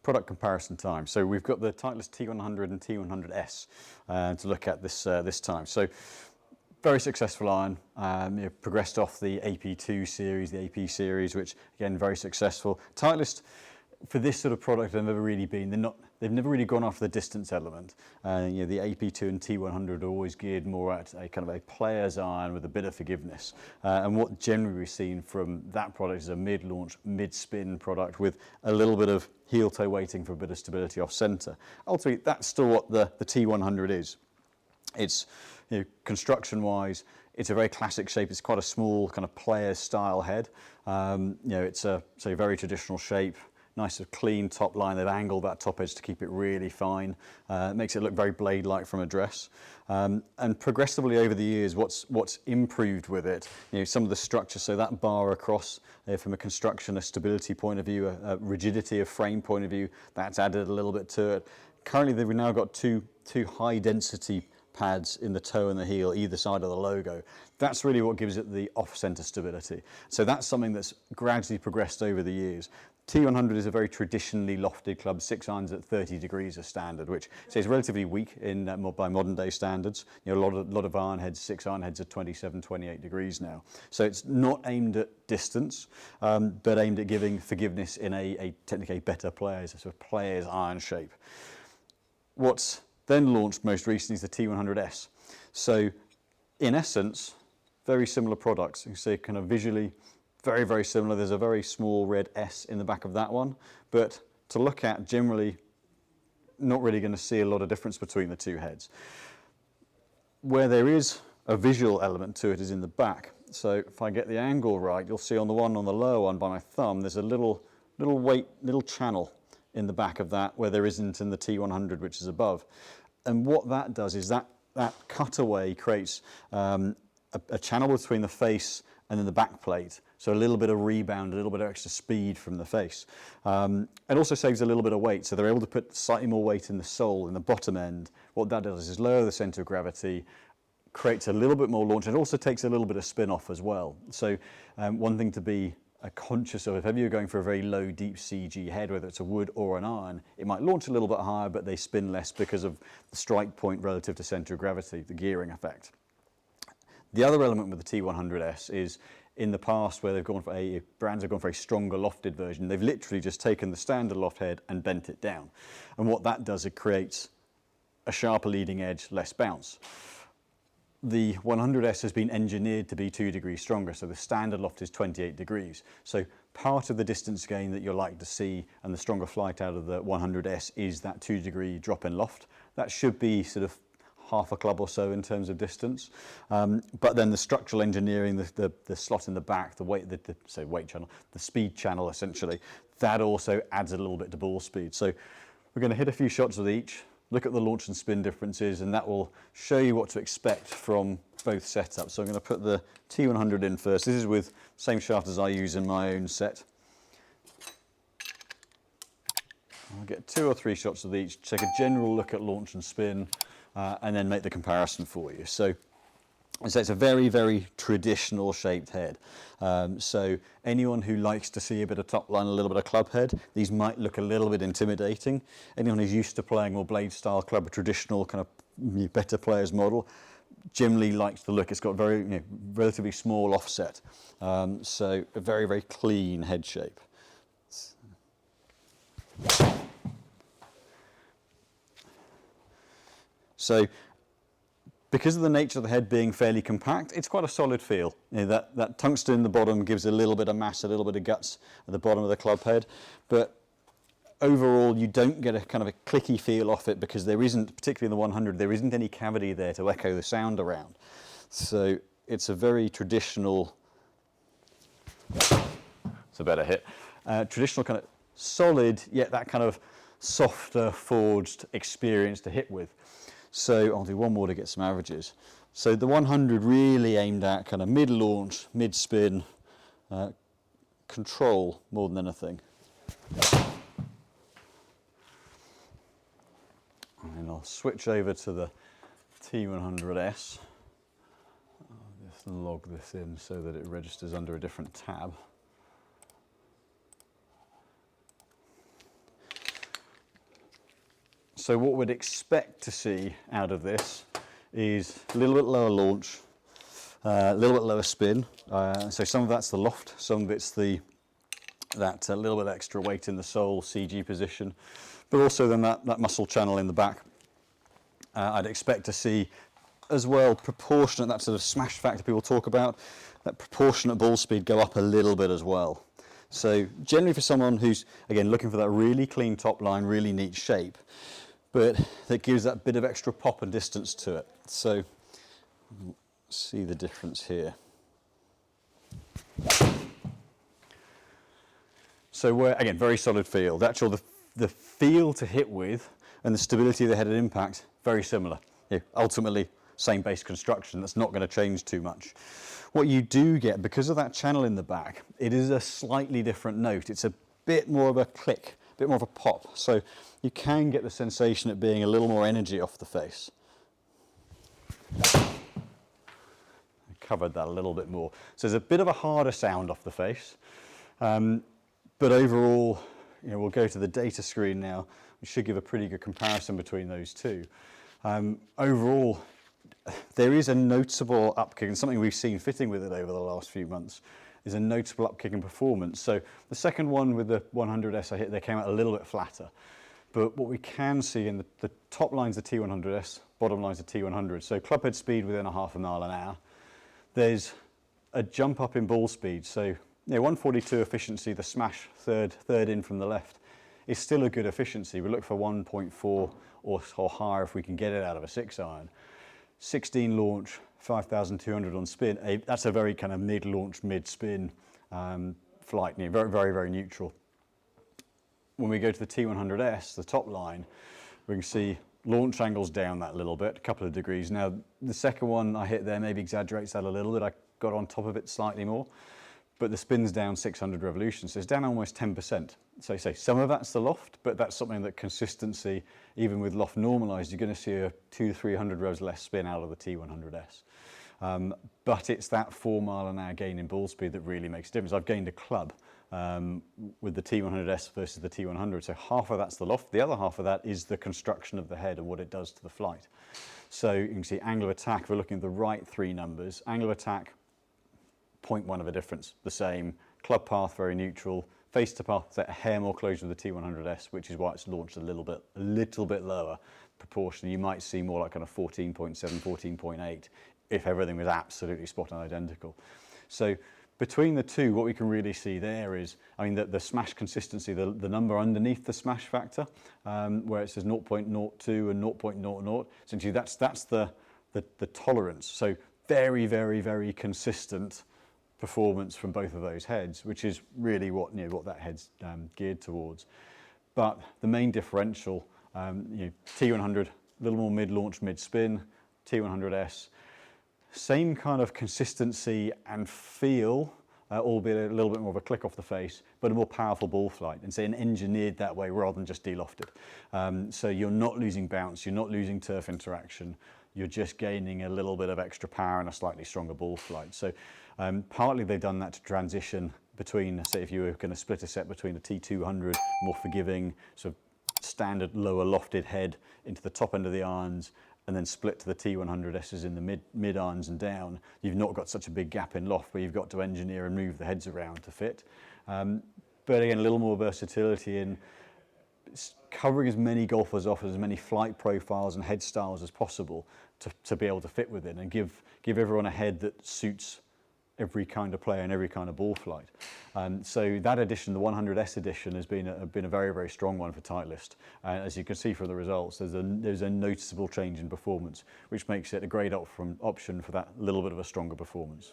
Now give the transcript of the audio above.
product comparison time. So we've got the Titleist T100 and T100s to look at this time. So very successful iron, progressed off the AP2 series, the AP series, which again, very successful. Titleist, for this sort of product, they've never really been, they've never really gone after the distance element. The AP2 and T100 are always geared more at a kind of a player's iron with a bit of forgiveness. And what generally we've seen from that product is a mid-launch, mid-spin product with a little bit of heel-toe weighting for a bit of stability off centre. Ultimately, that's still what the T100 is. It's, construction-wise, it's a very classic shape. It's quite a small kind of player's style head. It's a very traditional shape. Nice sort of clean top line. They've angled that top edge to keep it really fine. It makes it look very blade-like from a dress. And progressively over the years, what's improved with it, some of the structure, so that bar across, from a construction, a stability point of view, a rigidity of frame point of view, that's added a little bit to it. Currently, we've now got two high-density pads in the toe and the heel, either side of the logo. That's really what gives it the off-center stability. So that's something that's gradually progressed over the years. T100 is a very traditionally lofted club. 6 irons at 30 degrees are standard, which is relatively weak by modern day standards. A lot of iron heads, 6 iron heads are 27, 28 degrees now. So it's not aimed at distance, but aimed at giving forgiveness in a technically better player's, a sort of player's iron shape. What's then launched most recently is the T100s. So in essence, very similar products. You can see kind of visually very, very similar. There's a very small red S in the back of that one, but to look at, generally not really going to see a lot of difference between the two heads. Where there is a visual element to it is in the back. So if I get the angle right, you'll see on the one on the lower one by my thumb, there's a little channel in the back of that where there isn't in the T100, which is above. And what that does is that cutaway creates a channel between the face and then the back plate. So a little bit of rebound, a little bit of extra speed from the face. It also saves a little bit of weight, so they're able to put slightly more weight in the sole, in the bottom end. What that does is lower the centre of gravity, creates a little bit more launch, and also takes a little bit of spin off as well. So one thing to be conscious of, if ever you're going for a very low, deep CG head, whether it's a wood or an iron, it might launch a little bit higher, but they spin less because of the strike point relative to centre of gravity, the gearing effect. The other element with the T100s is, in the past, where brands have gone for a stronger lofted version, they've literally just taken the standard loft head and bent it down. And what that does, it creates a sharper leading edge, less bounce. The 100s has been engineered to be 2 degrees stronger, so the standard loft is 28 degrees. So part of the distance gain that you're likely to see and the stronger flight out of the 100s is that 2 degree drop in loft. That should be sort of half a club or so in terms of distance, but then the structural engineering, the slot in the back, the weight channel, the speed channel essentially, that also adds a little bit to ball speed. So we're going to hit a few shots with each, look at the launch and spin differences, and that will show you what to expect from both setups. So I'm going to put the T100 in first. This is with the same shaft as I use in my own set. I'll get 2 or 3 shots of each, take a general look at launch and spin, and then make the comparison for you. So it's a very, very traditional shaped head. So anyone who likes to see a bit of top line, a little bit of club head, these might look a little bit intimidating. Anyone who's used to playing more blade style club, a traditional kind of better players model, generally likes the look. It's got very relatively small offset. So a very, very clean head shape. So because of the nature of the head being fairly compact, it's quite a solid feel. That tungsten in the bottom gives a little bit of mass, a little bit of guts at the bottom of the club head, but overall you don't get a kind of a clicky feel off it because there isn't, particularly in the 100, there isn't any cavity there to echo the sound around. So it's a very traditional, it's a better hit, traditional kind of solid, yet that kind of softer forged experience to hit with. So I'll do one more to get some averages. So the 100 really aimed at kind of mid-launch, mid-spin, control more than anything. And I'll switch over to the T100s. I'll just log this in so that it registers under a different tab. So what we'd expect to see out of this is a little bit lower launch, a little bit lower spin. So some of that's the loft, some of it's that little bit extra weight in the sole CG position, but also then that muscle channel in the back. I'd expect to see as well proportionate, that sort of smash factor people talk about, that proportionate ball speed go up a little bit as well. So generally for someone who's, again, looking for that really clean top line, really neat shape, but that gives that bit of extra pop and distance to it. So see the difference here. So we're, again, very solid feel. The feel to hit with and the stability of the head and impact, very similar. Ultimately, same base construction, that's not going to change too much. What you do get, because of that channel in the back, it is a slightly different note. It's a bit more of a click, a bit more of a pop. So you can get the sensation of being a little more energy off the face. I covered that a little bit more. So there's a bit of a harder sound off the face. But overall, we'll go to the data screen now. We should give a pretty good comparison between those two. Overall, there is a noticeable upkick, and something we've seen fitting with it over the last few months is a noticeable upkick in performance. So the second one with the 100S I hit, they came out a little bit flatter. But what we can see in the top line's the T100S, bottom line's the T100. So clubhead speed within a half a mile an hour. There's a jump up in ball speed. So 142 efficiency, the smash third in from the left, is still a good efficiency. We look for 1.4 or higher if we can get it out of a 6-iron. 16 launch, 5,200 on spin. That's a very kind of mid-launch, mid-spin flight, very, very, very neutral. When we go to the T100S, the top line, we can see launch angles down that little bit, a couple of degrees. Now, the second one I hit there maybe exaggerates that a little bit. I got on top of it slightly more, but the spin's down 600 revolutions, so it's down almost 10%. So you say some of that's the loft, but that's something that consistency, even with loft normalized, you're going to see a 200-300 revs less spin out of the T100S. But it's that 4 mile an hour gain in ball speed that really makes a difference. I've gained a club with the T100S versus the T100, so half of that's the loft. The other half of that is the construction of the head and what it does to the flight. So you can see angle of attack, if we're looking at the right three numbers, angle of attack, 0.1 of a difference, the same. Club path, very neutral. Face to path, a hair more closer to the T100S, which is why it's launched a little bit lower proportion. You might see more like kind of 14.7, 14.8 if everything was absolutely spot on identical. So between the two, what we can really see there is, the smash consistency, the number underneath the smash factor, where it says 0.02 and 0.00, essentially that's the tolerance. So very, very, very consistent performance from both of those heads, which is really what that head's geared towards. But the main differential, T100, a little more mid-launch, mid-spin, T100S, same kind of consistency and feel, albeit a little bit more of a click off the face, but a more powerful ball flight, and engineered that way rather than just de-lofted. So you're not losing bounce, you're not losing turf interaction, you're just gaining a little bit of extra power and a slightly stronger ball flight. So partly they've done that to transition between, say, if you were going to split a set between the T200, more forgiving, sort of standard lower lofted head into the top end of the irons, and then split to the T100Ss in the mid irons and down. You've not got such a big gap in loft where you've got to engineer and move the heads around to fit. But again, a little more versatility in covering as many golfers off as many flight profiles and head styles as possible to be able to fit within and give everyone a head that suits every kind of player and every kind of ball flight. So that edition, the 100S edition, has been a very, very strong one for Titleist. As you can see from the results, there's a noticeable change in performance, which makes it a great option for that little bit of a stronger performance.